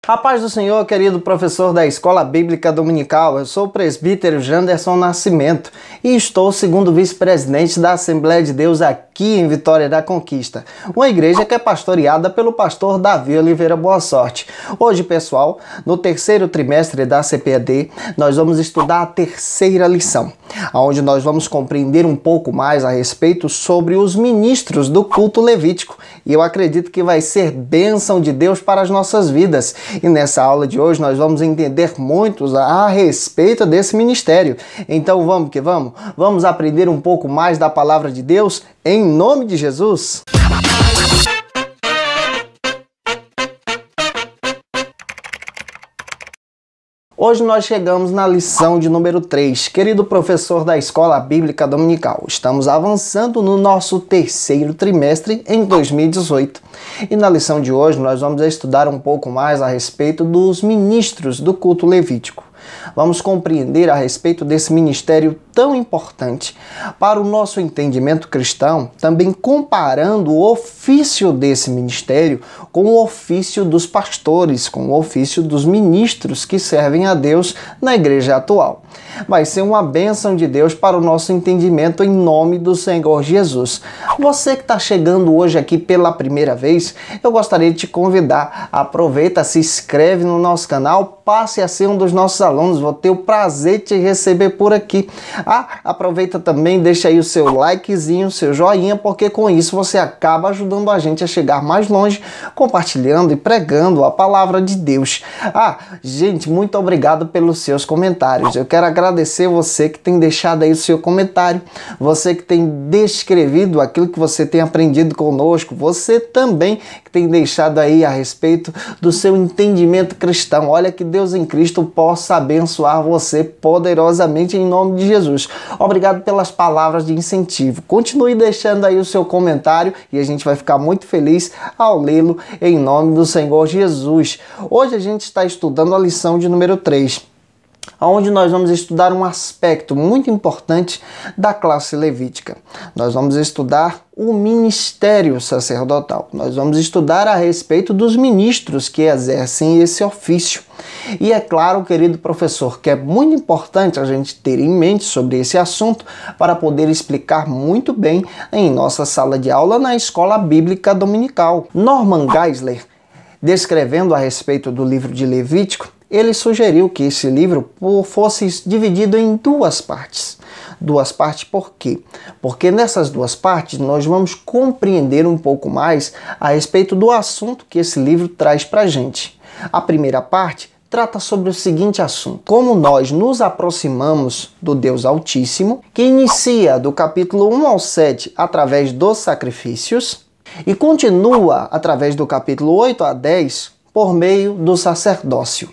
A paz do Senhor, querido professor da Escola Bíblica Dominical. Eu sou o presbítero Janderson Nascimento e estou segundo vice-presidente da Assembleia de Deus aqui em Vitória da Conquista, uma igreja que é pastoreada pelo pastor Davi Oliveira Boa Sorte. Hoje, pessoal, no terceiro trimestre da CPAD, nós vamos estudar a terceira lição, onde nós vamos compreender um pouco mais a respeito sobre os ministros do culto levítico. E eu acredito que vai ser bênção de Deus para as nossas vidas. E nessa aula de hoje nós vamos entender muito a respeito desse ministério. Então vamos que vamos? Vamos aprender um pouco mais da palavra de Deus em nome de Jesus? Hoje nós chegamos na lição de número 3, querido professor da Escola Bíblica Dominical. Estamos avançando no nosso terceiro trimestre em 2018. E na lição de hoje nós vamos estudar um pouco mais a respeito dos ministros do culto levítico. Vamos compreender a respeito desse ministério tão importante para o nosso entendimento cristão, também comparando o ofício desse ministério com o ofício dos pastores, com o ofício dos ministros que servem a Deus na igreja atual. Vai ser uma bênção de Deus para o nosso entendimento em nome do Senhor Jesus. Você que está chegando hoje aqui pela primeira vez, eu gostaria de te convidar. Aproveita, se inscreve no nosso canal, passe a ser um dos nossos alunos. Vou ter o prazer de te receber por aqui. Aproveita também, deixa aí o seu likezinho, seu joinha, porque com isso você acaba ajudando a gente a chegar mais longe, compartilhando e pregando a palavra de Deus. Gente, muito obrigado pelos seus comentários. Eu quero agradecer você que tem deixado aí o seu comentário, você que tem descrevido aquilo que você tem aprendido conosco, você também que tem deixado aí a respeito do seu entendimento cristão. Olha que Deus em Cristo possa abençoar você poderosamente em nome de Jesus. Obrigado pelas palavras de incentivo. Continue deixando aí o seu comentário e a gente vai ficar muito feliz ao lê-lo em nome do Senhor Jesus. Hoje a gente está estudando a lição de número 3, onde nós vamos estudar um aspecto muito importante da classe levítica. Nós vamos estudar o ministério sacerdotal. Nós vamos estudar a respeito dos ministros que exercem esse ofício. E é claro, querido professor, que é muito importante a gente ter em mente sobre esse assunto para poder explicar muito bem em nossa sala de aula na Escola Bíblica Dominical. Norman Geisler, descrevendo a respeito do livro de Levítico, ele sugeriu que esse livro fosse dividido em duas partes. Duas partes por quê? Porque nessas duas partes nós vamos compreender um pouco mais a respeito do assunto que esse livro traz para a gente. A primeira parte trata sobre o seguinte assunto: como nós nos aproximamos do Deus Altíssimo, que inicia do capítulo 1 ao 7 através dos sacrifícios e continua através do capítulo 8 a 10 por meio do sacerdócio.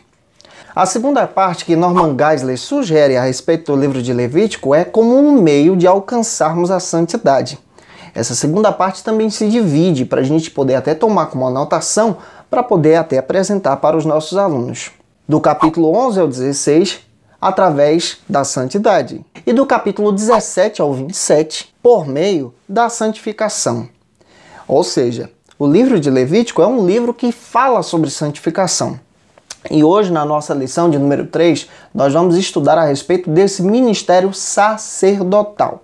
A segunda parte que Norman Geisler sugere a respeito do livro de Levítico é como um meio de alcançarmos a santidade. Essa segunda parte também se divide para a gente poder até tomar como anotação para poder até apresentar para os nossos alunos. Do capítulo 11 ao 16, através da santidade. E do capítulo 17 ao 27, por meio da santificação. Ou seja, o livro de Levítico é um livro que fala sobre santificação. E hoje, na nossa lição de número 3, nós vamos estudar a respeito desse ministério sacerdotal.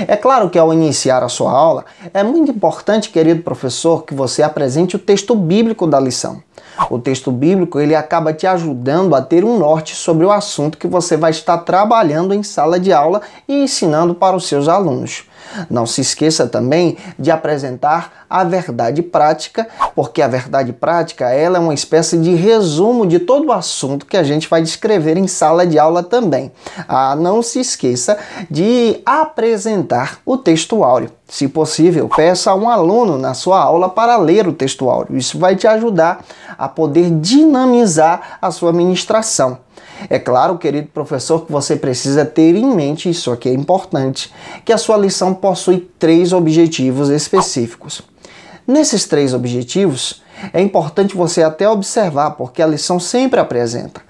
É claro que ao iniciar a sua aula, é muito importante, querido professor, que você apresente o texto bíblico da lição. O texto bíblico, ele acaba te ajudando a ter um norte sobre o assunto que você vai estar trabalhando em sala de aula e ensinando para os seus alunos. Não se esqueça também de apresentar a verdade prática, porque a verdade prática ela é uma espécie de resumo de todo o assunto que a gente vai descrever em sala de aula também. Não se esqueça de apresentar o texto áureo. Se possível, peça a um aluno na sua aula para ler o texto áureo. Isso vai te ajudar a poder dinamizar a sua ministração. É claro, querido professor, que você precisa ter em mente, isso aqui é importante, que a sua lição possui 3 objetivos específicos. Nesses 3 objetivos, é importante você até observar, porque a lição sempre apresenta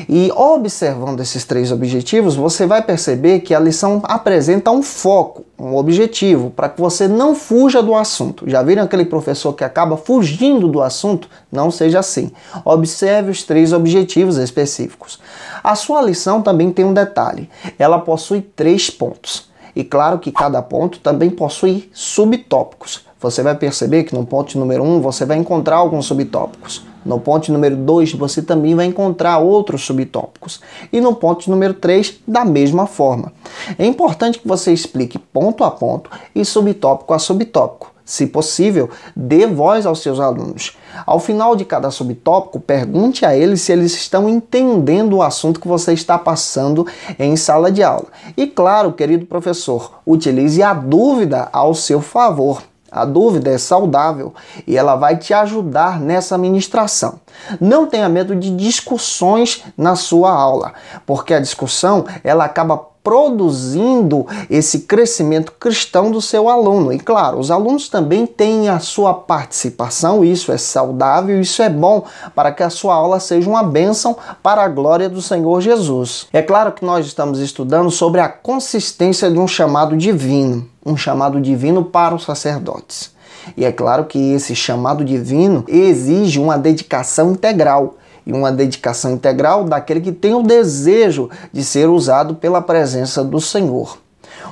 E observando esses 3 objetivos, você vai perceber que a lição apresenta um foco, um objetivo, para que você não fuja do assunto. Já viram aquele professor que acaba fugindo do assunto? Não seja assim. Observe os 3 objetivos específicos. A sua lição também tem um detalhe. Ela possui 3 pontos. E claro que cada ponto também possui subtópicos. Você vai perceber que no ponto número 1 você vai encontrar alguns subtópicos. No ponto número 2 você também vai encontrar outros subtópicos. E no ponto número 3 da mesma forma. É importante que você explique ponto a ponto e subtópico a subtópico. Se possível, dê voz aos seus alunos. Ao final de cada subtópico, pergunte a eles se eles estão entendendo o assunto que você está passando em sala de aula. E claro, querido professor, utilize a dúvida ao seu favor. A dúvida é saudável e ela vai te ajudar nessa ministração. Não tenha medo de discussões na sua aula, porque a discussão ela acaba produzindo esse crescimento cristão do seu aluno. E claro, os alunos também têm a sua participação, isso é saudável, isso é bom para que a sua aula seja uma bênção para a glória do Senhor Jesus. É claro que nós estamos estudando sobre a consistência de um chamado divino para os sacerdotes. E é claro que esse chamado divino exige uma dedicação integral. E uma dedicação integral daquele que tem o desejo de ser usado pela presença do Senhor.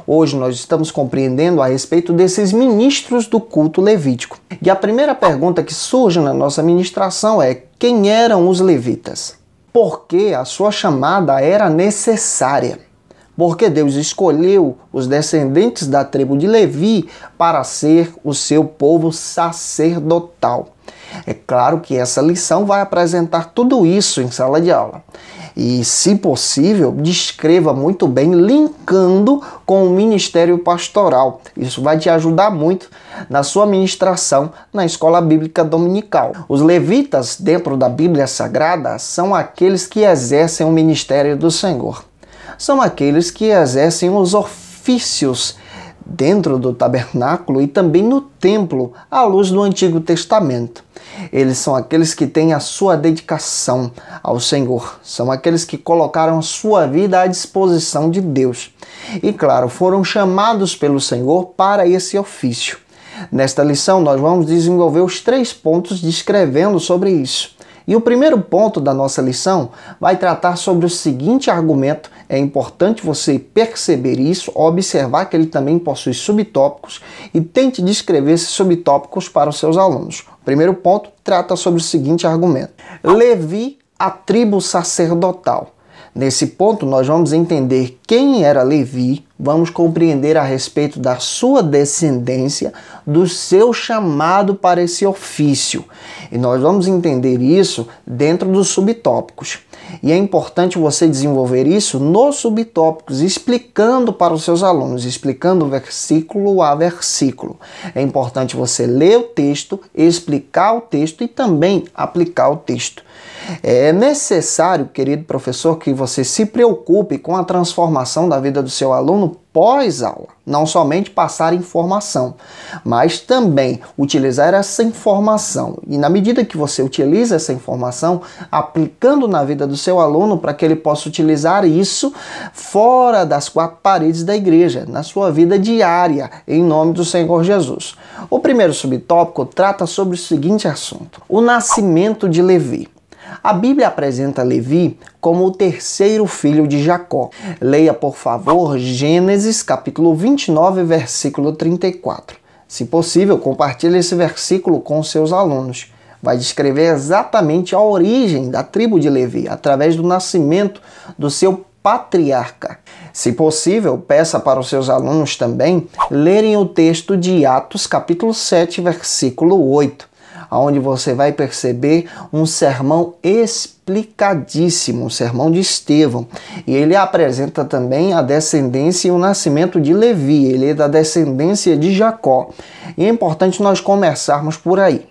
Hoje nós estamos compreendendo a respeito desses ministros do culto levítico. E a primeira pergunta que surge na nossa ministração é: quem eram os levitas? Porque a sua chamada era necessária. Porque Deus escolheu os descendentes da tribo de Levi para ser o seu povo sacerdotal. É claro que essa lição vai apresentar tudo isso em sala de aula. E, se possível, descreva muito bem, linkando com o ministério pastoral. Isso vai te ajudar muito na sua ministração na escola bíblica dominical. Os levitas, dentro da Bíblia Sagrada, são aqueles que exercem o ministério do Senhor. São aqueles que exercem os ofícios dentro do tabernáculo e também no templo, à luz do Antigo Testamento. Eles são aqueles que têm a sua dedicação ao Senhor. São aqueles que colocaram a sua vida à disposição de Deus. E claro, foram chamados pelo Senhor para esse ofício. Nesta lição, nós vamos desenvolver os 3 pontos descrevendo sobre isso. E o primeiro ponto da nossa lição vai tratar sobre o seguinte argumento. É importante você perceber isso, observar que ele também possui subtópicos e tente descrever esses subtópicos para os seus alunos. O primeiro ponto trata sobre o seguinte argumento: Levi, a tribo sacerdotal. Nesse ponto, nós vamos entender quem era Levi, vamos compreender a respeito da sua descendência, do seu chamado para esse ofício. E nós vamos entender isso dentro dos subtópicos. E é importante você desenvolver isso nos subtópicos, explicando para os seus alunos, explicando versículo a versículo. É importante você ler o texto, explicar o texto e também aplicar o texto. É necessário, querido professor, que você se preocupe com a transformação da vida do seu aluno pós-aula. Não somente passar informação, mas também utilizar essa informação. E na medida que você utiliza essa informação, aplicando na vida do seu aluno para que ele possa utilizar isso fora das 4 paredes da igreja, na sua vida diária, em nome do Senhor Jesus. O primeiro subtópico trata sobre o seguinte assunto: o nascimento de Levi. A Bíblia apresenta Levi como o 3º filho de Jacó. Leia, por favor, Gênesis capítulo 29, versículo 34. Se possível, compartilhe esse versículo com seus alunos. Vai descrever exatamente a origem da tribo de Levi, através do nascimento do seu patriarca. Se possível, peça para os seus alunos também lerem o texto de Atos capítulo 7, versículo 8. Onde você vai perceber um sermão explicadíssimo, um sermão de Estevão. E ele apresenta também a descendência e o nascimento de Levi, ele é da descendência de Jacó. E é importante nós começarmos por aí.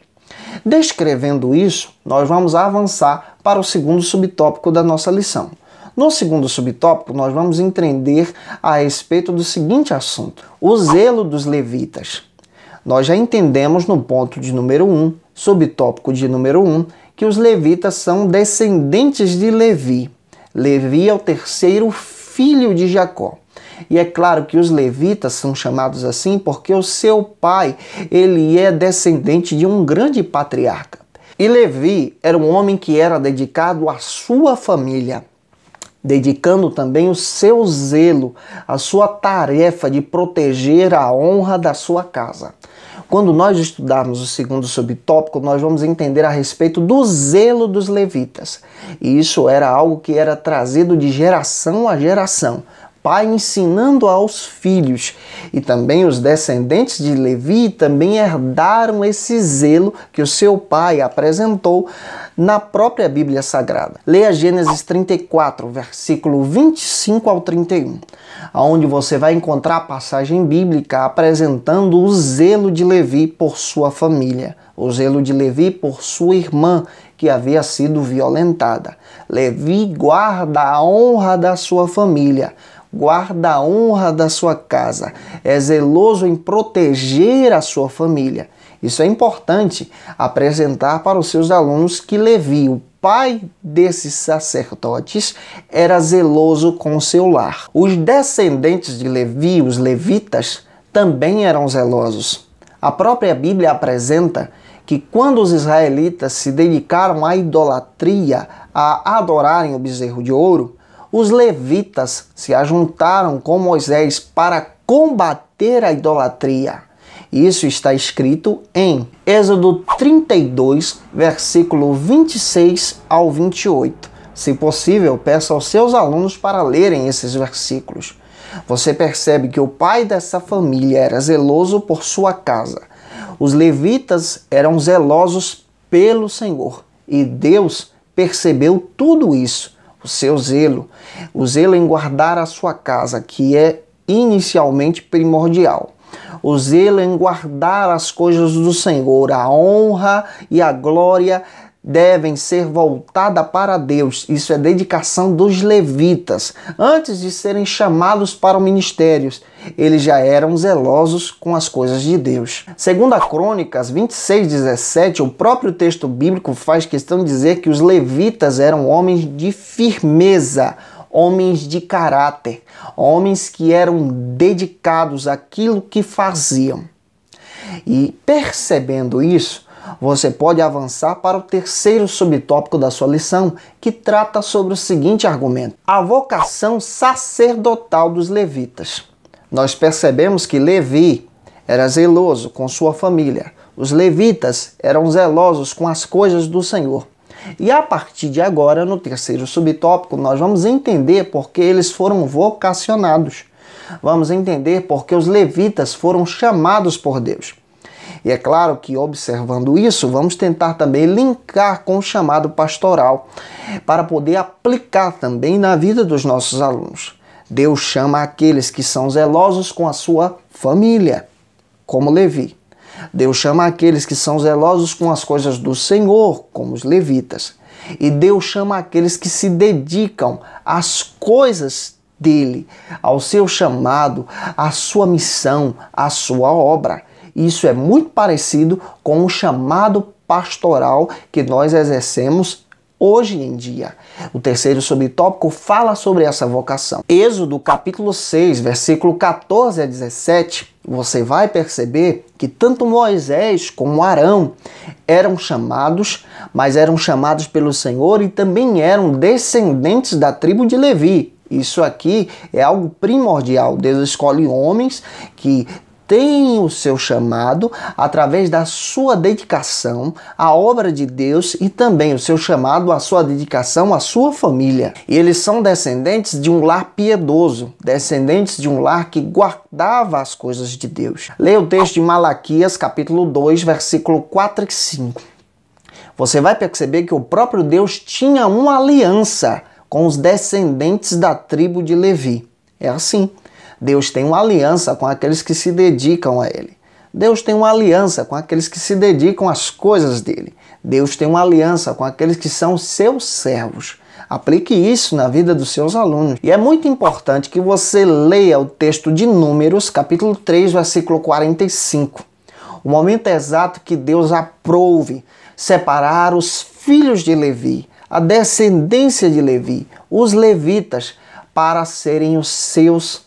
Descrevendo isso, nós vamos avançar para o segundo subtópico da nossa lição. No segundo subtópico, nós vamos entender a respeito do seguinte assunto: o zelo dos levitas. Nós já entendemos no ponto de número 1, subtópico de número 1, que que os levitas são descendentes de Levi. Levi é o terceiro filho de Jacó. E é claro que os levitas são chamados assim porque o seu pai, ele é descendente de um grande patriarca. E Levi era um homem que era dedicado à sua família, dedicando também o seu zelo, a sua tarefa de proteger a honra da sua casa. Quando nós estudarmos o segundo subtópico, nós vamos entender a respeito do zelo dos levitas. E isso era algo que era trazido de geração a geração, pai ensinando aos filhos. E também os descendentes de Levi também herdaram esse zelo que o seu pai apresentou na própria Bíblia Sagrada. Leia Gênesis 34, versículo 25 ao 31, onde você vai encontrar a passagem bíblica apresentando o zelo de Levi por sua família, o zelo de Levi por sua irmã, que havia sido violentada. Levi guarda a honra da sua família, guarda a honra da sua casa, é zeloso em proteger a sua família. Isso é importante apresentar para os seus alunos que Levi, o pai desses sacerdotes, era zeloso com o seu lar. Os descendentes de Levi, os levitas, também eram zelosos. A própria Bíblia apresenta que quando os israelitas se dedicaram à idolatria, a adorarem o bezerro de ouro, os levitas se ajuntaram com Moisés para combater a idolatria. Isso está escrito em Êxodo 32, versículo 26 ao 28. Se possível, peça aos seus alunos para lerem esses versículos. Você percebe que o pai dessa família era zeloso por sua casa. Os levitas eram zelosos pelo Senhor. E Deus percebeu tudo isso. O seu zelo, o zelo em guardar a sua casa, que é inicialmente primordial. O zelo em guardar as coisas do Senhor, a honra e a glória devem ser voltadas para Deus. Isso é dedicação dos levitas. Antes de serem chamados para o ministério, eles já eram zelosos com as coisas de Deus. Segundo a Crônicas 26:17, o próprio texto bíblico faz questão de dizer que os levitas eram homens de firmeza, homens de caráter, homens que eram dedicados àquilo que faziam. E percebendo isso, você pode avançar para o terceiro subtópico da sua lição, que trata sobre o seguinte argumento: a vocação sacerdotal dos levitas. Nós percebemos que Levi era zeloso com sua família. Os levitas eram zelosos com as coisas do Senhor. E a partir de agora, no terceiro subtópico, nós vamos entender por que eles foram vocacionados. Vamos entender por que os levitas foram chamados por Deus. E é claro que, observando isso, vamos tentar também linkar com o chamado pastoral, para poder aplicar também na vida dos nossos alunos. Deus chama aqueles que são zelosos com a sua família, como Levi. Deus chama aqueles que são zelosos com as coisas do Senhor, como os levitas. E Deus chama aqueles que se dedicam às coisas dele, ao seu chamado, à sua missão, à sua obra. Isso é muito parecido com o chamado pastoral que nós exercemos hoje em dia. O terceiro subtópico fala sobre essa vocação. Êxodo capítulo 6, versículo 14 a 17, você vai perceber que tanto Moisés como Arão eram chamados, mas eram chamados pelo Senhor e também eram descendentes da tribo de Levi. Isso aqui é algo primordial. Deus escolhe homens que tem o seu chamado através da sua dedicação à obra de Deus e também o seu chamado, a sua dedicação à sua família. E eles são descendentes de um lar piedoso, descendentes de um lar que guardava as coisas de Deus. Leia o texto de Malaquias, capítulo 2, versículo 4 e 5. Você vai perceber que o próprio Deus tinha uma aliança com os descendentes da tribo de Levi. É assim. Deus tem uma aliança com aqueles que se dedicam a Ele. Deus tem uma aliança com aqueles que se dedicam às coisas dele. Deus tem uma aliança com aqueles que são seus servos. Aplique isso na vida dos seus alunos. E é muito importante que você leia o texto de Números, capítulo 3, versículo 45. O momento exato que Deus aprove separar os filhos de Levi, a descendência de Levi, os levitas, para serem os seus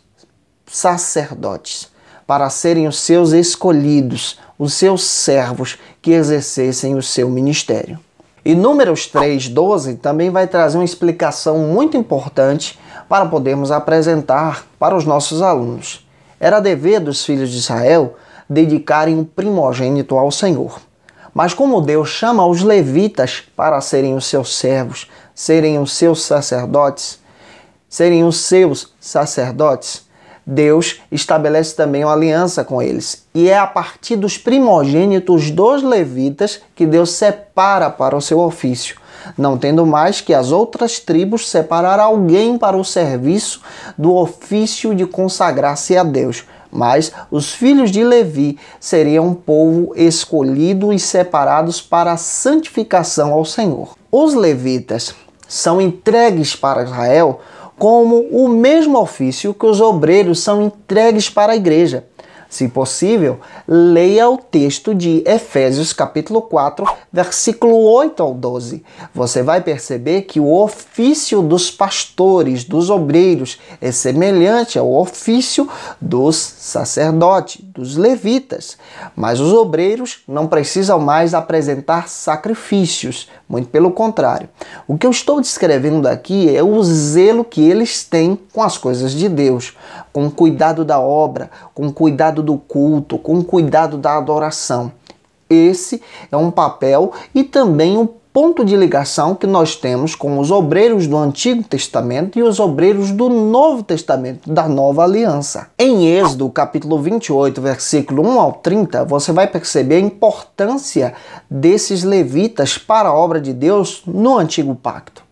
sacerdotes, para serem os seus escolhidos, os seus servos que exercessem o seu ministério. E Números 3:12 também vai trazer uma explicação muito importante para podermos apresentar para os nossos alunos. Era dever dos filhos de Israel dedicarem um primogênito ao Senhor. Mas como Deus chama os levitas para serem os seus servos, serem os seus sacerdotes, Deus estabelece também uma aliança com eles. E é a partir dos primogênitos dos levitas que Deus separa para o seu ofício, não tendo mais que as outras tribos separar alguém para o serviço do ofício de consagrar-se a Deus. Mas os filhos de Levi seriam um povo escolhido e separados para a santificação ao Senhor. Os levitas são entregues para Israel como o mesmo ofício que os obreiros são entregues para a igreja. Se possível, leia o texto de Efésios capítulo 4, versículo 8 ao 12. Você vai perceber que o ofício dos pastores, dos obreiros, é semelhante ao ofício dos sacerdotes, dos levitas. Mas os obreiros não precisam mais apresentar sacrifícios, muito pelo contrário. O que eu estou descrevendo aqui é o zelo que eles têm com as coisas de Deus, com o cuidado da obra, com o cuidado do culto, com o cuidado da adoração. Esse é um papel e também um ponto de ligação que nós temos com os obreiros do Antigo Testamento e os obreiros do Novo Testamento, da Nova Aliança. Em Êxodo, capítulo 28, versículo 1 ao 30, você vai perceber a importância desses levitas para a obra de Deus no Antigo Pacto.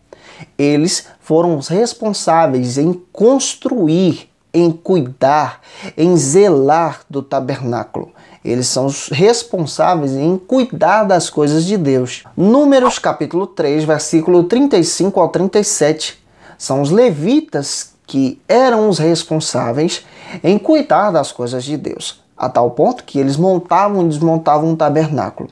Eles foram os responsáveis em construir, em cuidar, em zelar do tabernáculo. Eles são os responsáveis em cuidar das coisas de Deus. Números capítulo 3, versículo 35 ao 37. São os levitas que eram os responsáveis em cuidar das coisas de Deus, a tal ponto que eles montavam e desmontavam um tabernáculo.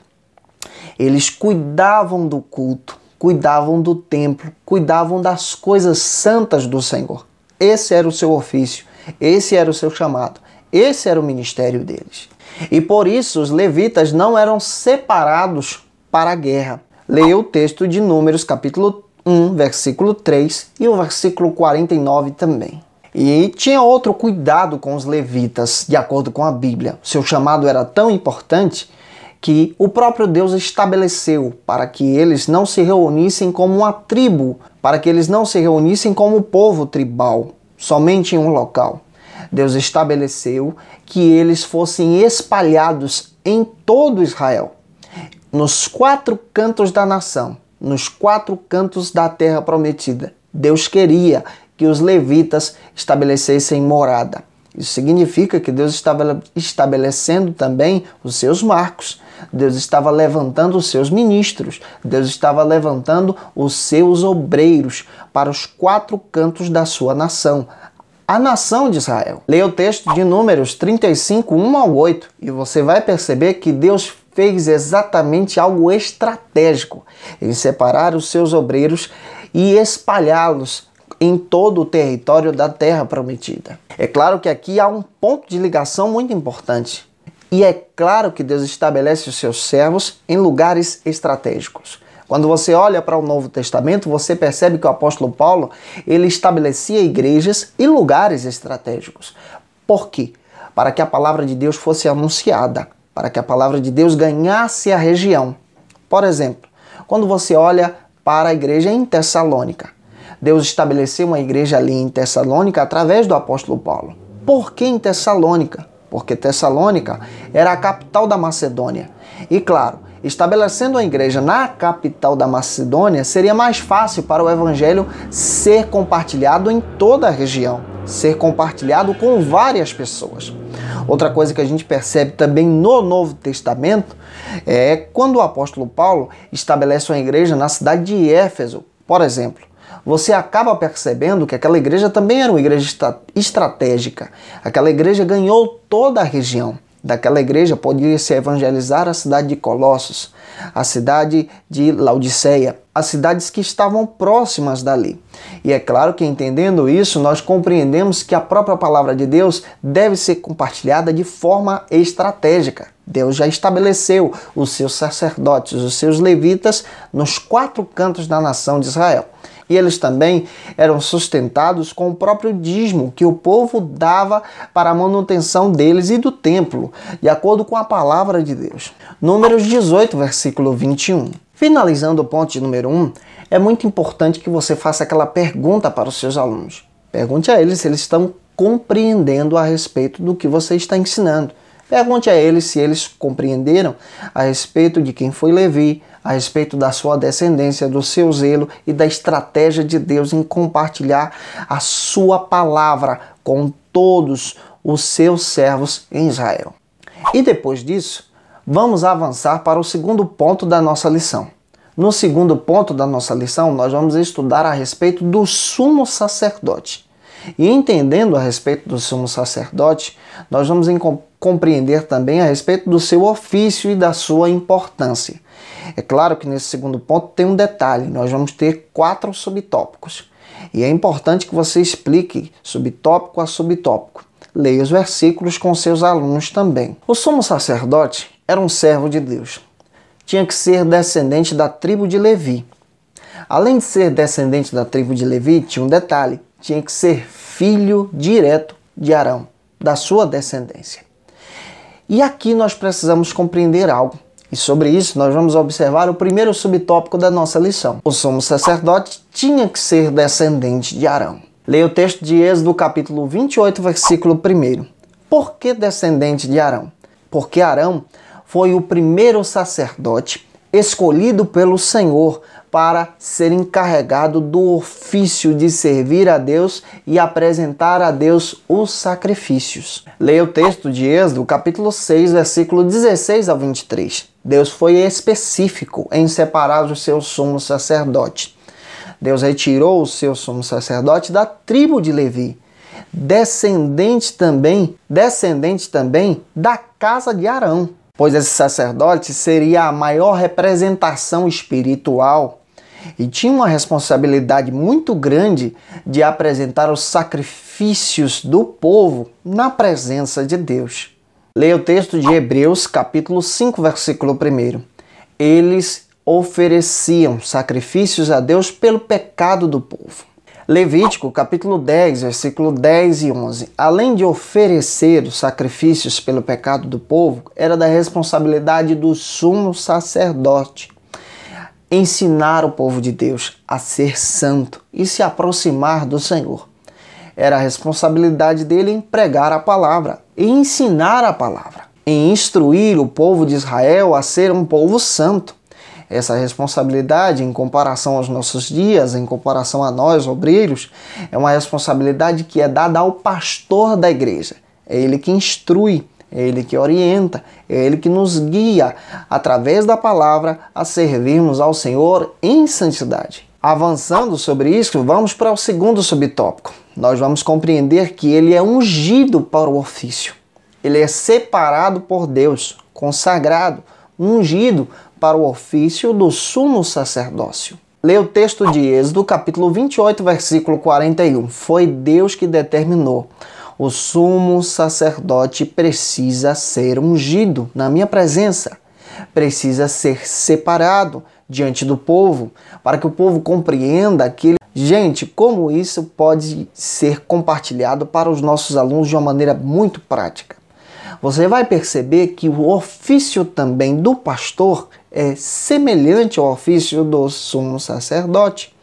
Eles cuidavam do culto, cuidavam do templo, cuidavam das coisas santas do Senhor. Esse era o seu ofício, esse era o seu chamado, esse era o ministério deles. E por isso os levitas não eram separados para a guerra. Leia o texto de Números capítulo 1, versículo 3 e o versículo 49 também. E tinha outro cuidado com os levitas, de acordo com a Bíblia. Seu chamado era tão importante que o próprio Deus estabeleceu para que eles não se reunissem como uma tribo, para que eles não se reunissem como povo tribal, somente em um local. Deus estabeleceu que eles fossem espalhados em todo Israel, nos 4 cantos da nação, nos 4 cantos da terra prometida. Deus queria que os levitas estabelecessem morada. Isso significa que Deus estava estabelecendo também os seus marcos. Deus estava levantando os seus ministros. Deus estava levantando os seus obreiros para os 4 cantos da sua nação. A nação de Israel. Leia o texto de Números 35, 1 ao 8, e você vai perceber que Deus fez exatamente algo estratégico em separar os seus obreiros e espalhá-los em todo o território da terra prometida. É claro que aqui há um ponto de ligação muito importante. E é claro que Deus estabelece os seus servos em lugares estratégicos. Quando você olha para o Novo Testamento, você percebe que o apóstolo Paulo, ele estabelecia igrejas e lugares estratégicos. Por quê? Para que a palavra de Deus fosse anunciada, para que a palavra de Deus ganhasse a região. Por exemplo, quando você olha para a igreja em Tessalônica, Deus estabeleceu uma igreja ali em Tessalônica através do apóstolo Paulo. Por que em Tessalônica? Porque Tessalônica era a capital da Macedônia. E claro, estabelecendo a igreja na capital da Macedônia, seria mais fácil para o evangelho ser compartilhado em toda a região, ser compartilhado com várias pessoas. Outra coisa que a gente percebe também no Novo Testamento é quando o apóstolo Paulo estabelece uma igreja na cidade de Éfeso, por exemplo. Você acaba percebendo que aquela igreja também era uma igreja estratégica. Aquela igreja ganhou toda a região. daquela igreja podia se evangelizar a cidade de Colossos, a cidade de Laodiceia, as cidades que estavam próximas dali. E é claro que, entendendo isso, nós compreendemos que a própria palavra de Deus deve ser compartilhada de forma estratégica. Deus já estabeleceu os seus sacerdotes, os seus levitas, nos 4 cantos da nação de Israel. E eles também eram sustentados com o próprio dízimo que o povo dava para a manutenção deles e do templo, de acordo com a palavra de Deus. Números 18, versículo 21. Finalizando o ponto de número 1, é muito importante que você faça aquela pergunta para os seus alunos. Pergunte a eles se eles estão compreendendo a respeito do que você está ensinando. Pergunte a eles se eles compreenderam a respeito de quem foi Levi, a respeito da sua descendência, do seu zelo e da estratégia de Deus em compartilhar a sua palavra com todos os seus servos em Israel. E depois disso, vamos avançar para o segundo ponto da nossa lição. No segundo ponto da nossa lição, nós vamos estudar a respeito do sumo sacerdote. E entendendo a respeito do sumo sacerdote, nós vamos compreender também a respeito do seu ofício e da sua importância. É claro que nesse segundo ponto tem um detalhe, nós vamos ter 4 subtópicos. E é importante que você explique subtópico a subtópico. Leia os versículos com seus alunos também. O sumo sacerdote era um servo de Deus. Tinha que ser descendente da tribo de Levi. Além de ser descendente da tribo de Levi, tinha um detalhe. Tinha que ser filho direto de Arão, da sua descendência. E aqui nós precisamos compreender algo. E sobre isso nós vamos observar o primeiro subtópico da nossa lição. O sumo sacerdote tinha que ser descendente de Arão. Leia o texto de Êxodo capítulo 28, versículo 1. Por que descendente de Arão? Porque Arão foi o primeiro sacerdote escolhido pelo Senhor para ser encarregado do ofício de servir a Deus e apresentar a Deus os sacrifícios. Leia o texto de Êxodo, capítulo 6, versículo 16 ao 23. Deus foi específico em separar o seu sumo sacerdote. Deus retirou o seu sumo sacerdote da tribo de Levi, descendente também da casa de Arão, pois esse sacerdote seria a maior representação espiritual e tinha uma responsabilidade muito grande de apresentar os sacrifícios do povo na presença de Deus. Leia o texto de Hebreus, capítulo 5, versículo 1. Eles ofereciam sacrifícios a Deus pelo pecado do povo. Levítico, capítulo 10, versículo 10 e 11. Além de oferecer os sacrifícios pelo pecado do povo, era da responsabilidade do sumo sacerdote ensinar o povo de Deus a ser santo e se aproximar do Senhor. Era a responsabilidade dele em pregar a palavra, em ensinar a palavra, em instruir o povo de Israel a ser um povo santo. Essa responsabilidade, em comparação aos nossos dias, em comparação a nós, obreiros, é uma responsabilidade que é dada ao pastor da igreja. É ele que instrui, é ele que orienta, é ele que nos guia, através da palavra, a servirmos ao Senhor em santidade. Avançando sobre isso, vamos para o segundo subtópico. Nós vamos compreender que ele é ungido para o ofício. Ele é separado por Deus, consagrado, ungido para o ofício do sumo sacerdócio. Leia o texto de Êxodo, capítulo 28, versículo 41. Foi Deus que determinou. O sumo sacerdote precisa ser ungido na minha presença. Precisa ser separado diante do povo, para que o povo compreenda que... Gente, como isso pode ser compartilhado para os nossos alunos de uma maneira muito prática? Você vai perceber que o ofício também do pastor é semelhante ao ofício do sumo sacerdote.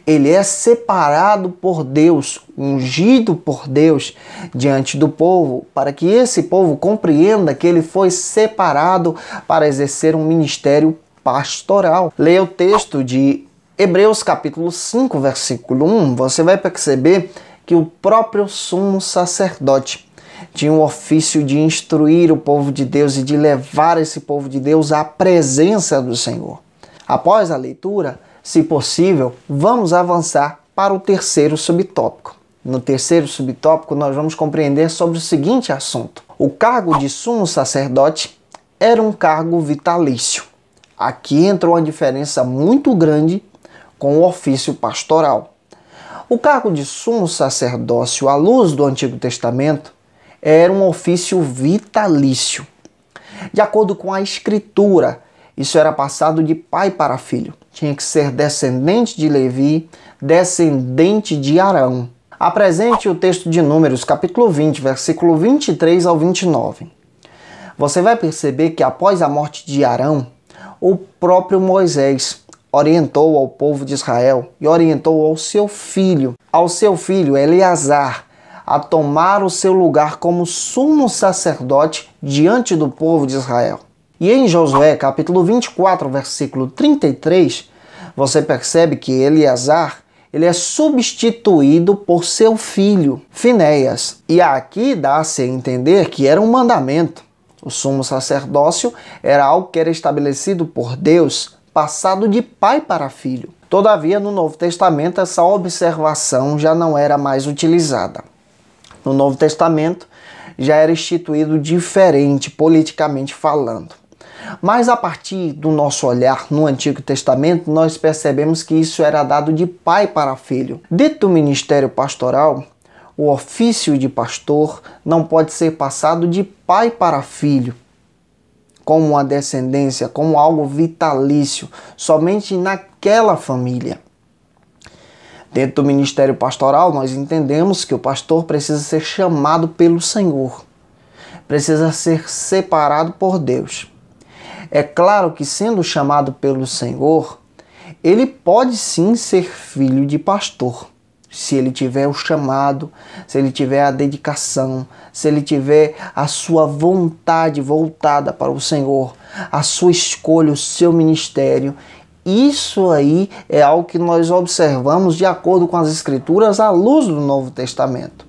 Ele é separado por Deus, ungido por Deus diante do povo, para que esse povo compreenda que ele foi separado para exercer um ministério pastoral. Leia o texto de Hebreus capítulo 5, versículo 1, você vai perceber que o próprio sumo sacerdote tinha o ofício de instruir o povo de Deus e de levar esse povo de Deus à presença do Senhor. Após a leitura, se possível, vamos avançar para o terceiro subtópico. No terceiro subtópico, nós vamos compreender sobre o seguinte assunto. O cargo de sumo sacerdote era um cargo vitalício. Aqui entrou uma diferença muito grande com o ofício pastoral. O cargo de sumo sacerdócio, à luz do Antigo Testamento, era um ofício vitalício. De acordo com a Escritura, isso era passado de pai para filho. Tinha que ser descendente de Levi, descendente de Arão. Apresente o texto de Números, capítulo 20, versículo 23 ao 29. Você vai perceber que após a morte de Arão, o próprio Moisés orientou ao povo de Israel e orientou ao seu filho Eleazar, a tomar o seu lugar como sumo sacerdote diante do povo de Israel. E em Josué, capítulo 24, versículo 33, você percebe que Eleazar ele é substituído por seu filho, Finéias. E aqui dá-se a entender que era um mandamento. O sumo sacerdócio era algo que era estabelecido por Deus, passado de pai para filho. Todavia, no Novo Testamento, essa observação já não era mais utilizada. No Novo Testamento, já era instituído diferente, politicamente falando. Mas a partir do nosso olhar no Antigo Testamento, nós percebemos que isso era dado de pai para filho. Dentro do ministério pastoral, o ofício de pastor não pode ser passado de pai para filho, como uma descendência, como algo vitalício, somente naquela família. Dentro do ministério pastoral, nós entendemos que o pastor precisa ser chamado pelo Senhor, precisa ser separado por Deus. É claro que, sendo chamado pelo Senhor, ele pode sim ser filho de pastor, se ele tiver o chamado, se ele tiver a dedicação, se ele tiver a sua vontade voltada para o Senhor, a sua escolha, o seu ministério. Isso aí é algo que nós observamos de acordo com as Escrituras à luz do Novo Testamento.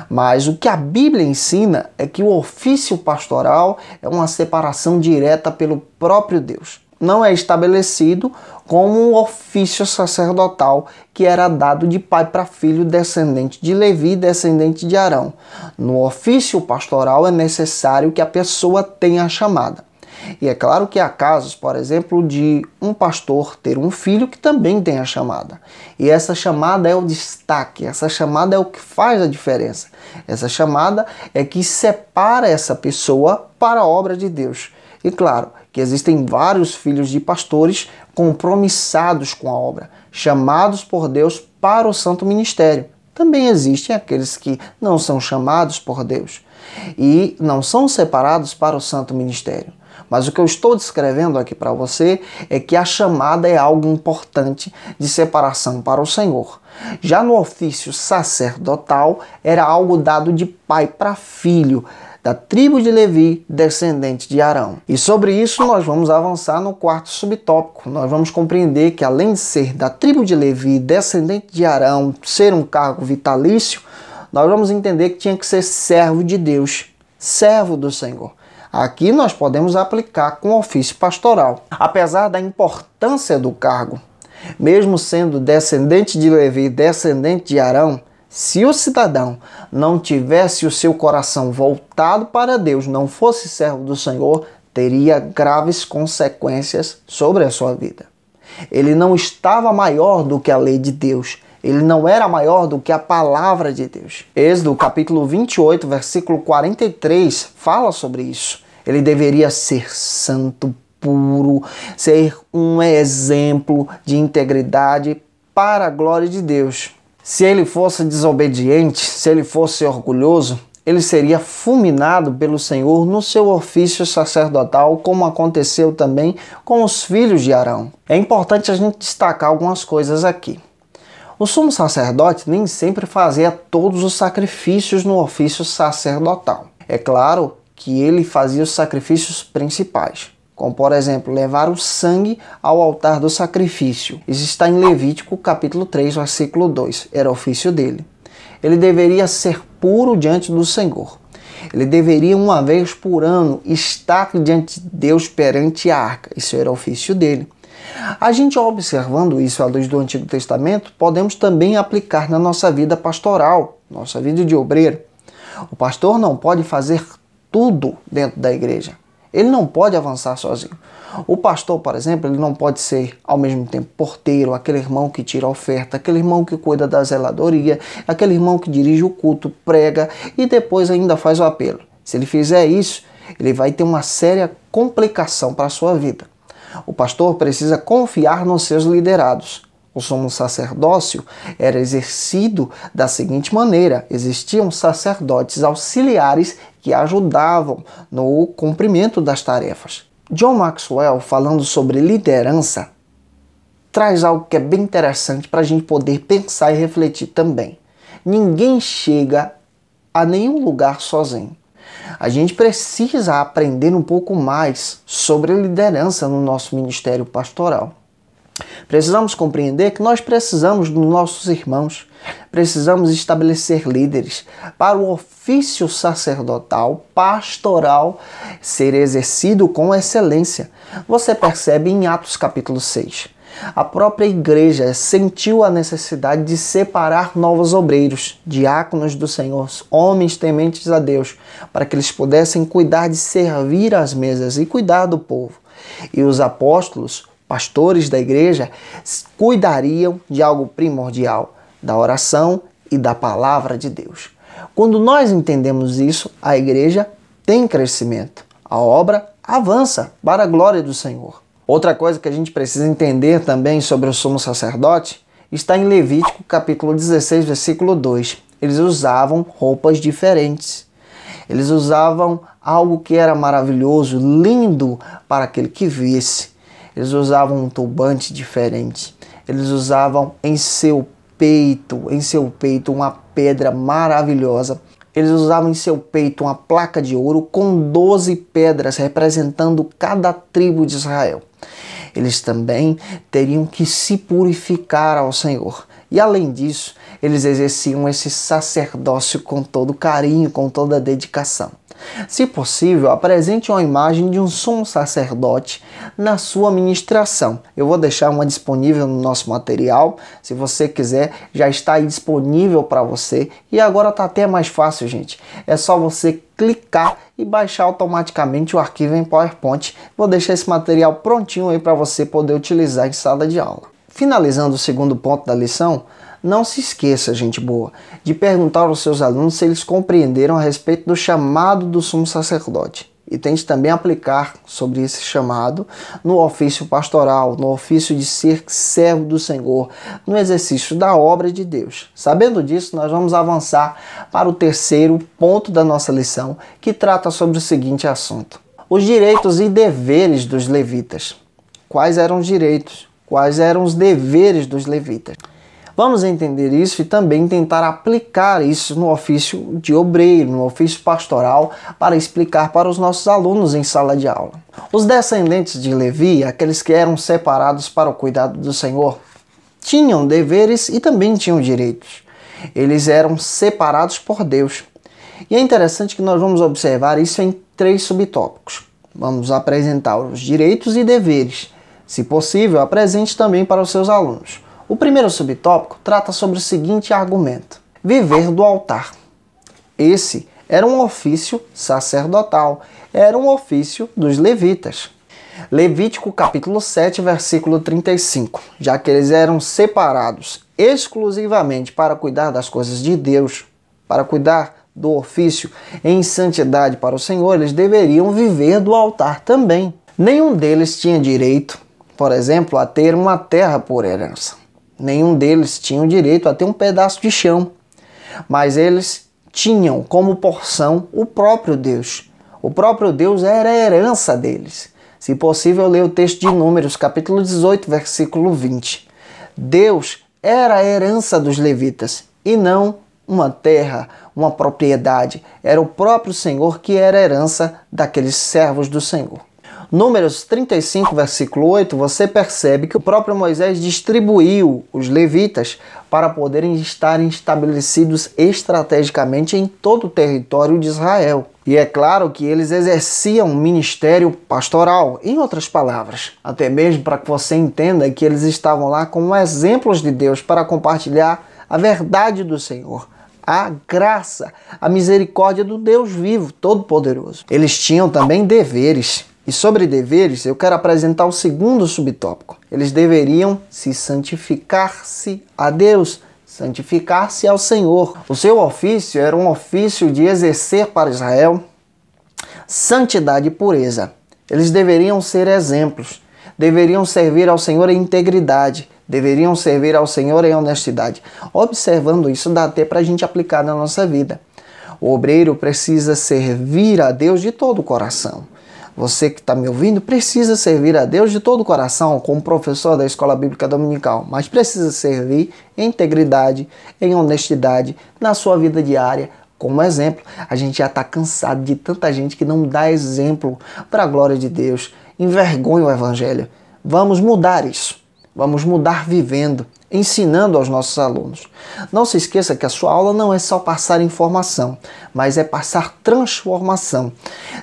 Mas o que a Bíblia ensina é que o ofício pastoral é uma separação direta pelo próprio Deus. Não é estabelecido como um ofício sacerdotal que era dado de pai para filho, descendente de Levi, descendente de Arão. No ofício pastoral é necessário que a pessoa tenha a chamada. E é claro que há casos, por exemplo, de um pastor ter um filho que também tem a chamada. E essa chamada é o destaque, essa chamada é o que faz a diferença. Essa chamada é que separa essa pessoa para a obra de Deus. E claro que existem vários filhos de pastores compromissados com a obra, chamados por Deus para o santo ministério. Também existem aqueles que não são chamados por Deus e não são separados para o santo ministério. Mas o que eu estou descrevendo aqui para você é que a chamada é algo importante de separação para o Senhor. Já no ofício sacerdotal, era algo dado de pai para filho, da tribo de Levi, descendente de Arão. E sobre isso nós vamos avançar no quarto subtópico. Nós vamos compreender que além de ser da tribo de Levi, descendente de Arão, ser um cargo vitalício, nós vamos entender que tinha que ser servo de Deus, servo do Senhor. Aqui nós podemos aplicar com o ofício pastoral. Apesar da importância do cargo, mesmo sendo descendente de Levi, descendente de Arão, se o cidadão não tivesse o seu coração voltado para Deus, não fosse servo do Senhor, teria graves consequências sobre a sua vida. Ele não estava maior do que a lei de Deus. Ele não era maior do que a palavra de Deus. Êxodo capítulo 28, versículo 43, fala sobre isso. Ele deveria ser santo, puro, ser um exemplo de integridade para a glória de Deus. Se ele fosse desobediente, se ele fosse orgulhoso, ele seria fulminado pelo Senhor no seu ofício sacerdotal, como aconteceu também com os filhos de Arão. É importante a gente destacar algumas coisas aqui. O sumo sacerdote nem sempre fazia todos os sacrifícios no ofício sacerdotal. É claro que ele fazia os sacrifícios principais, como por exemplo, levar o sangue ao altar do sacrifício. Isso está em Levítico capítulo 3, versículo 2. Era ofício dele. Ele deveria ser puro diante do Senhor. Ele deveria uma vez por ano estar diante de Deus perante a arca. Isso era ofício dele. A gente observando isso à luz do Antigo Testamento, podemos também aplicar na nossa vida pastoral, nossa vida de obreiro. O pastor não pode fazer tudo dentro da igreja. Ele não pode avançar sozinho. O pastor, por exemplo, ele não pode ser ao mesmo tempo porteiro, aquele irmão que tira a oferta, aquele irmão que cuida da zeladoria, aquele irmão que dirige o culto, prega e depois ainda faz o apelo. Se ele fizer isso, ele vai ter uma séria complicação para a sua vida. O pastor precisa confiar nos seus liderados. O sumo sacerdócio era exercido da seguinte maneira: existiam sacerdotes auxiliares que ajudavam no cumprimento das tarefas. John Maxwell, falando sobre liderança, traz algo que é bem interessante para a gente poder pensar e refletir também. Ninguém chega a nenhum lugar sozinho. A gente precisa aprender um pouco mais sobre liderança no nosso ministério pastoral. Precisamos compreender que nós precisamos dos nossos irmãos, precisamos estabelecer líderes para o ofício sacerdotal, pastoral, ser exercido com excelência. Você percebe em Atos capítulo 6. A própria igreja sentiu a necessidade de separar novos obreiros, diáconos do Senhor, homens tementes a Deus, para que eles pudessem cuidar de servir as mesas e cuidar do povo. E os apóstolos, pastores da igreja, cuidariam de algo primordial, da oração e da palavra de Deus. Quando nós entendemos isso, a igreja tem crescimento, a obra avança para a glória do Senhor. Outra coisa que a gente precisa entender também sobre o sumo sacerdote está em Levítico capítulo 16, versículo 2. Eles usavam roupas diferentes. Eles usavam algo que era maravilhoso, lindo para aquele que visse. Eles usavam um turbante diferente. Eles usavam em seu peito uma pedra maravilhosa. Eles usavam em seu peito uma placa de ouro com 12 pedras representando cada tribo de Israel. Eles também teriam que se purificar ao Senhor. E além disso, eles exerciam esse sacerdócio com todo carinho, com toda dedicação. Se possível, apresente uma imagem de um sumo sacerdote na sua ministração. Eu vou deixar uma disponível no nosso material. Se você quiser, já está aí disponível para você. E agora está até mais fácil, gente. É só você clicar e baixar automaticamente o arquivo em PowerPoint. Vou deixar esse material prontinho aí para você poder utilizar em sala de aula. Finalizando o segundo ponto da lição, não se esqueça, gente boa, de perguntar aos seus alunos se eles compreenderam a respeito do chamado do sumo sacerdote. E tente também aplicar sobre esse chamado no ofício pastoral, no ofício de ser servo do Senhor, no exercício da obra de Deus. Sabendo disso, nós vamos avançar para o terceiro ponto da nossa lição, que trata sobre o seguinte assunto: os direitos e deveres dos levitas. Quais eram os direitos? Quais eram os deveres dos levitas? Vamos entender isso e também tentar aplicar isso no ofício de obreiro, no ofício pastoral, para explicar para os nossos alunos em sala de aula. Os descendentes de Levi, aqueles que eram separados para o cuidado do Senhor, tinham deveres e também tinham direitos. Eles eram separados por Deus. E é interessante que nós vamos observar isso em 3 subtópicos. Vamos apresentar os direitos e deveres. Se possível, apresente também para os seus alunos. O primeiro subtópico trata sobre o seguinte argumento: viver do altar. Esse era um ofício sacerdotal, era um ofício dos levitas. Levítico capítulo 7, versículo 35. Já que eles eram separados exclusivamente para cuidar das coisas de Deus, para cuidar do ofício em santidade para o Senhor, eles deveriam viver do altar também. Nenhum deles tinha direito, por exemplo, a ter uma terra por herança. Nenhum deles tinha o direito a ter um pedaço de chão, mas eles tinham como porção o próprio Deus. O próprio Deus era a herança deles. Se possível, ler o texto de Números, capítulo 18, versículo 20. Deus era a herança dos levitas e não uma terra, uma propriedade. Era o próprio Senhor que era a herança daqueles servos do Senhor. Números 35, versículo 8, você percebe que o próprio Moisés distribuiu os levitas para poderem estarem estabelecidos estrategicamente em todo o território de Israel. E é claro que eles exerciam um ministério pastoral, em outras palavras, até mesmo para que você entenda que eles estavam lá como exemplos de Deus para compartilhar a verdade do Senhor, a graça, a misericórdia do Deus vivo, todo-poderoso. Eles tinham também deveres. E sobre deveres, eu quero apresentar o segundo subtópico. Eles deveriam se santificar-se a Deus, santificar-se ao Senhor. O seu ofício era um ofício de exercer para Israel santidade e pureza. Eles deveriam ser exemplos, deveriam servir ao Senhor em integridade, deveriam servir ao Senhor em honestidade. Observando isso, dá até para a gente aplicar na nossa vida. O obreiro precisa servir a Deus de todo o coração. Você que está me ouvindo precisa servir a Deus de todo o coração como professor da Escola Bíblica Dominical, mas precisa servir em integridade, em honestidade, na sua vida diária. Como exemplo, a gente já está cansado de tanta gente que não dá exemplo para a glória de Deus, envergonha o Evangelho. Vamos mudar isso. Vamos mudar vivendo, ensinando aos nossos alunos. Não se esqueça que a sua aula não é só passar informação, mas é passar transformação.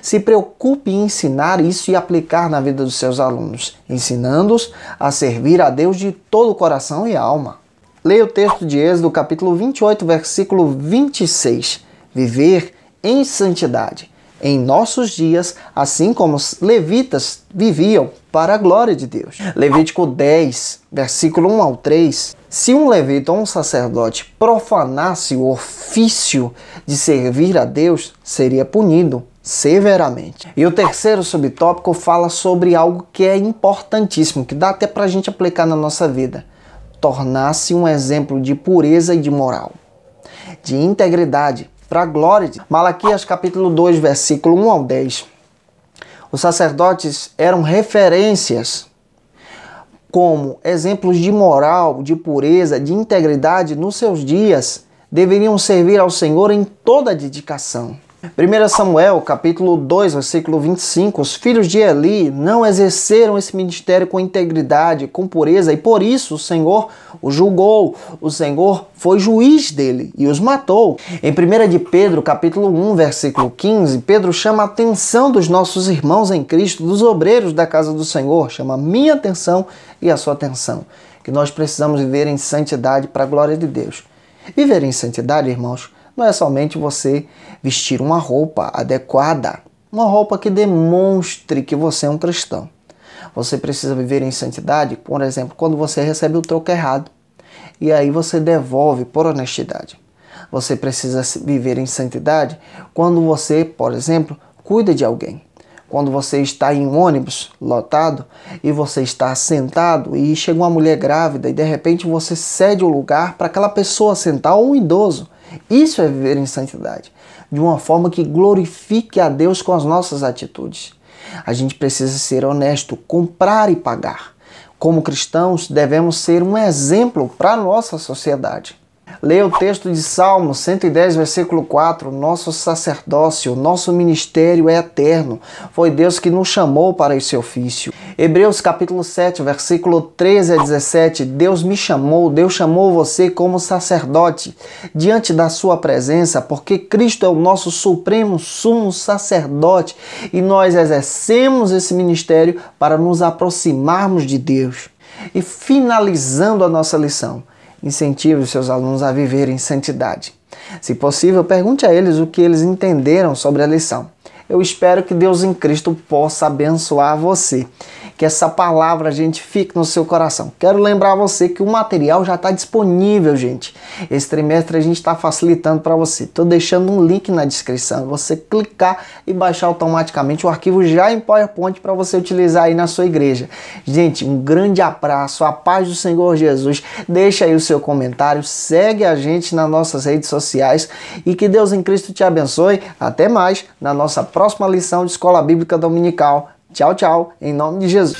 Se preocupe em ensinar isso e aplicar na vida dos seus alunos, ensinando-os a servir a Deus de todo o coração e alma. Leia o texto de Êxodo, capítulo 28, versículo 26. Viver em santidade em nossos dias, assim como os levitas viviam para a glória de Deus. Levítico 10, versículo 1 ao 3. Se um levita ou um sacerdote profanasse o ofício de servir a Deus, seria punido severamente. E o terceiro subtópico fala sobre algo que é importantíssimo, que dá até para a gente aplicar na nossa vida. Tornar-se um exemplo de pureza e de moral, de integridade, para a glória de Malaquias capítulo 2, versículo 1 ao 10. Os sacerdotes eram referências como exemplos de moral, de pureza, de integridade nos seus dias. Deveriam servir ao Senhor em toda a dedicação. 1 Samuel capítulo 2, versículo 25. Os filhos de Eli não exerceram esse ministério com integridade, com pureza, e por isso o Senhor o julgou. O Senhor foi juiz dele e os matou. Em 1 de Pedro capítulo 1, versículo 15, Pedro chama a atenção dos nossos irmãos em Cristo, dos obreiros da casa do Senhor, chama a minha atenção e a sua atenção, que nós precisamos viver em santidade para a glória de Deus. Viver em santidade, irmãos, não é somente você vestir uma roupa adequada, uma roupa que demonstre que você é um cristão. Você precisa viver em santidade, por exemplo, quando você recebe o troco errado, e aí você devolve por honestidade. Você precisa viver em santidade quando você, por exemplo, cuida de alguém. Quando você está em um ônibus lotado e você está sentado e chega uma mulher grávida e de repente você cede o lugar para aquela pessoa sentar, ou um idoso. Isso é viver em santidade, de uma forma que glorifique a Deus com as nossas atitudes. A gente precisa ser honesto, comprar e pagar. Como cristãos, devemos ser um exemplo para a nossa sociedade. Leia o texto de Salmo 110, versículo 4. Nosso sacerdócio, nosso ministério é eterno. Foi Deus que nos chamou para esse ofício. Hebreus capítulo 7, versículo 13 a 17. Deus me chamou, Deus chamou você como sacerdote diante da sua presença, porque Cristo é o nosso supremo sumo sacerdote e nós exercemos esse ministério para nos aproximarmos de Deus. E finalizando a nossa lição, incentive os seus alunos a viver em santidade. Se possível, pergunte a eles o que eles entenderam sobre a lição. Eu espero que Deus em Cristo possa abençoar você. Que essa palavra, gente, fique no seu coração. Quero lembrar você que o material já está disponível, gente. Esse trimestre a gente está facilitando para você. Estou deixando um link na descrição. Você clicar e baixar automaticamente o arquivo já em PowerPoint para você utilizar aí na sua igreja. Gente, um grande abraço. A paz do Senhor Jesus. Deixa aí o seu comentário. Segue a gente nas nossas redes sociais. E que Deus em Cristo te abençoe. Até mais na nossa próxima lição de Escola Bíblica Dominical. Tchau, tchau, em nome de Jesus.